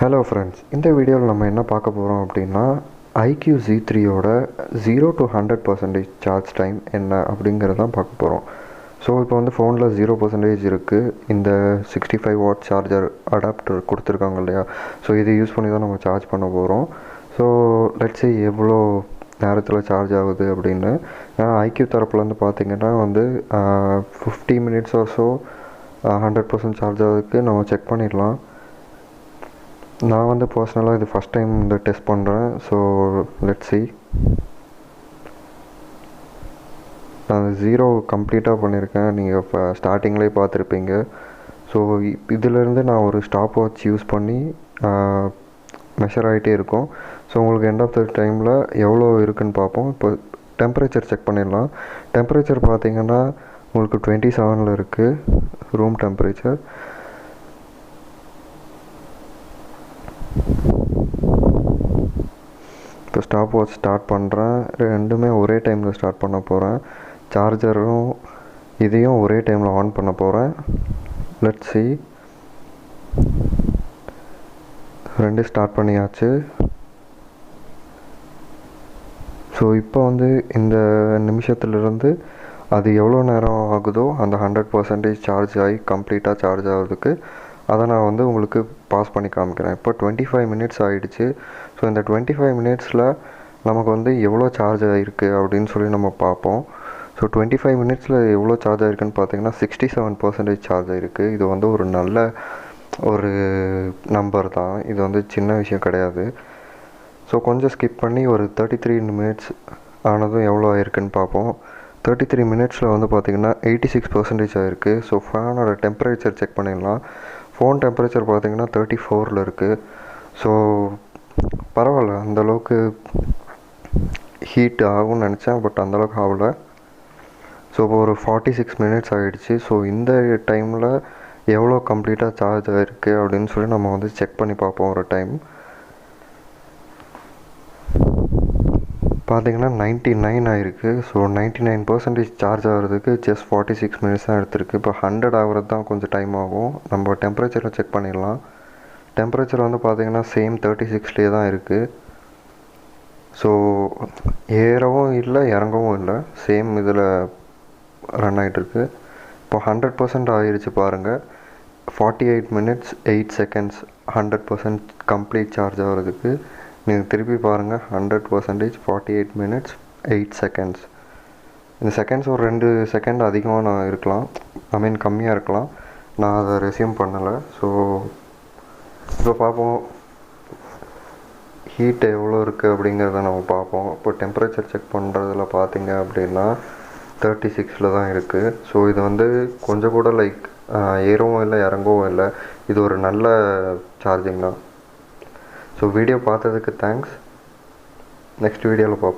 Hello friends, இந்த வீடியோவில் நம்ம என்ன பார்க்க போகிறோம் அப்படின்னா IQOO Z3யோட 0 to 100% சார்ஜ் டைம் என்ன அப்படிங்கிறது தான் பார்க்க போகிறோம். ஸோ இப்போ வந்து ஃபோனில் 0% இருக்குது. இந்த 65 வாட் சார்ஜர் அடாப்டர் கொடுத்துருக்காங்க இல்லையா, ஸோ இது யூஸ் பண்ணி தான் நம்ம சார்ஜ் பண்ண போகிறோம். ஸோ லெட்ஸ் சே எவ்வளோ நேரத்தில் சார்ஜ் ஆகுது அப்படின்னு. IQOO தரப்புலேருந்து பார்த்திங்கன்னா வந்து 50 மினிட்ஸ் ஆர்ஸோ 100% சார்ஜ் ஆகுதுக்கு நம்ம செக் பண்ணிடலாம். நான் வந்து பர்சனலாக இது ஃபஸ்ட் டைம் இந்த டெஸ்ட் பண்ணுறேன். So let's see. நான் 0 கம்ப்ளீட்டாக பண்ணியிருக்கேன். நீங்கள் இப்போ ஸ்டார்டிங்லேயே பார்த்துருப்பீங்க. ஸோ இதிலேருந்து நான் ஒரு ஸ்டாப் வாட்ச் யூஸ் பண்ணி மெஷர் ஆகிட்டே இருக்கும். ஸோ உங்களுக்கு எண்ட் ஆஃப் த டைமில் எவ்வளோ இருக்குதுன்னு பார்ப்போம். இப்போ டெம்பரேச்சர் செக் பண்ணிடலாம். டெம்பரேச்சர் பார்த்திங்கன்னா உங்களுக்கு 27 இருக்குது ரூம் டெம்பரேச்சர். இப்போ ஸ்டாப் வாட்ச் ஸ்டார்ட் பண்ணுறேன். ரெண்டுமே ஒரே டைமில் ஸ்டார்ட் பண்ண போகிறேன். சார்ஜரும் இதையும் ஒரே டைமில் ஆன் பண்ண போகிறேன். Let's see. ரெண்டு ஸ்டார்ட் பண்ணியாச்சு. ஸோ இப்போ வந்து இந்த நிமிஷத்துலேருந்து அது எவ்வளோ நேரம் ஆகுதோ அந்த 100% சார்ஜ் ஆகி கம்ப்ளீட்டாக சார்ஜ் ஆகிறதுக்கு அதை நான் வந்து உங்களுக்கு பாஸ் பண்ணி காமிக்கிறேன். இப்போ 25 மினிட்ஸ் ஆகிடுச்சு. ஸோ இந்த 25 மினிட்ஸில் நமக்கு வந்து எவ்வளோ சார்ஜ் ஆகிருக்கு அப்படின்னு சொல்லி நம்ம பார்ப்போம். ஸோ 25 மினிட்ஸில் எவ்வளோ சார்ஜ் ஆகிருக்குன்னு பார்த்தீங்கன்னா 67% சார்ஜ் ஆகிருக்கு. இது வந்து ஒரு நல்ல ஒரு நம்பர் தான். இது வந்து சின்ன விஷயம் கிடையாது. ஸோ கொஞ்சம் ஸ்கிப் பண்ணி ஒரு 33 மினிட்ஸ் ஆனதும் எவ்வளோ ஆகிருக்குன்னு பார்ப்போம். 33 மினிட்ஸில் வந்து பார்த்திங்கன்னா 86% ஆகிருக்கு. ஸோ ஃபேனோட டெம்பரேச்சர் செக் பண்ணிடலாம். ஃபோன் டெம்பரேச்சர் பார்த்திங்கன்னா 34 இருக்குது. ஸோ பரவாயில்ல, அந்தளவுக்கு ஹீட் ஆகும்னு நினச்சேன், பட் அந்தளவுக்கு ஆகலை. ஸோ இப்போ ஒரு 46 மினிட்ஸ் ஆகிடுச்சு. ஸோ இந்த டைமில் எவ்வளோ கம்ப்ளீட்டாக சார்ஜ் ஆகிருக்கு அப்படின்னு சொல்லி நம்ம வந்து செக் பண்ணி பார்ப்போம். ஒரு டைம் பார்த்திங்கன்னா 99 ஆகிருக்கு. ஸோ 99% சார்ஜ் ஆகிறதுக்கு ஜஸ்ட் 46 மினிட்ஸ் தான் எடுத்திருக்கு. இப்போ 100 ஆகிறது தான் கொஞ்சம் டைம் ஆகும். நம்ம டெம்பரேச்சரில் செக் பண்ணிடலாம். டெம்பரேச்சர் வந்து பார்த்திங்கன்னா சேம் 36லேயே தான் இருக்குது. ஸோ ஏறவும் இல்லை இறங்கவும் இல்லை, சேம் இதில் ரன் ஆகிட்டுருக்கு. இப்போ 100% ஆகிருச்சு பாருங்கள். 48 மினிட்ஸ் 8 செகண்ட்ஸ் 100% கம்ப்ளீட் சார்ஜ் ஆகிறதுக்கு. நீங்கள் திருப்பி பாருங்கள், 100% 48 மினிட்ஸ் 8 செகண்ட்ஸ். இந்த செகண்ட்ஸ் ஒரு 2 செகண்ட் அதிகமாக நான் இருக்கலாம், கம்மியாக இருக்கலாம். நான் அதை ரெஸ்யூம் பண்ணலை. ஸோ இப்போ பார்ப்போம் ஹீட் எவ்வளோ இருக்குது அப்படிங்கிறத நம்ம பார்ப்போம். இப்போ டெம்பரேச்சர் செக் பண்ணுறதுல பார்த்திங்க அப்படின்னா 36 தான் இருக்குது. ஸோ இது வந்து கொஞ்சம் கூட ஏறவும் இல்லை இறங்கவும் இல்லை. இது ஒரு நல்ல சார்ஜிங் தான். ஸோ வீடியோ பார்த்ததுக்கு தேங்க்ஸ். நெக்ஸ்ட் வீடியோவில் பார்ப்போம்.